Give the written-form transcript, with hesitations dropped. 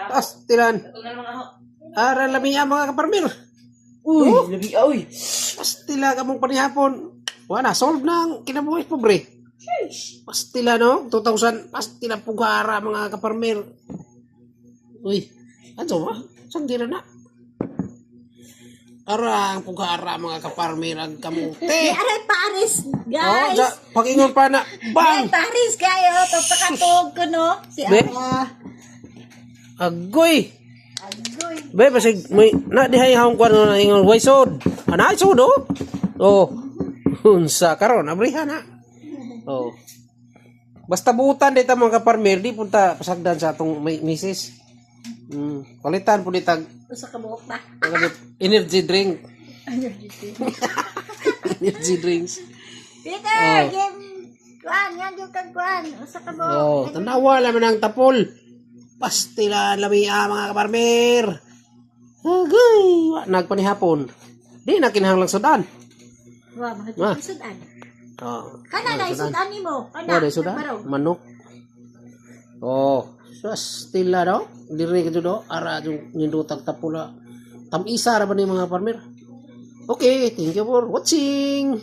Pastilan. Ara lamiya mga kaparmir. Uy, labi uy. Pastila ka mong panihapon. Wala, solve na ang kinabuhi pobre. Pastila no? 2,000. Pastila pugara mga kaparmir. Uy, ano ba? Saan tira na? Ara ang pugara mga kaparmir ang kamuti. Aray Paris, Oh, guys. pakingon pa na. Bang! Aray Paris kayo. Papakatog ko, no? Si Be? Agoy! Agoy. Be, basig, may, na di hay haong kwan na ingon, way sod. Anay sod, oh. Oh. Unsa, karon abrihan na. Oh. Basta buutan dito mga kaparmer, di punta pasagdan sa atong may misis. Palitan po ditag Usa ka buhok na. energy drink. Energy drinks. Peter, Oh. game. Kuan, yan yung kagkuan. Usa ka buhok. Oh, tanawa naman ang tapol. Pastila lamia mga kaparmer. Agay, nagpanihapon. Di na kinahanglang sudan. Wa, mahal Ah. yung sudan. Oh. Kana na isudan nimo. Kana. Wala sudan. Manok. Oh, pastila daw. Diri ka do ara yung nindutag tapula. Tam isa ra ba ni mga farmer? Okay, thank you for watching.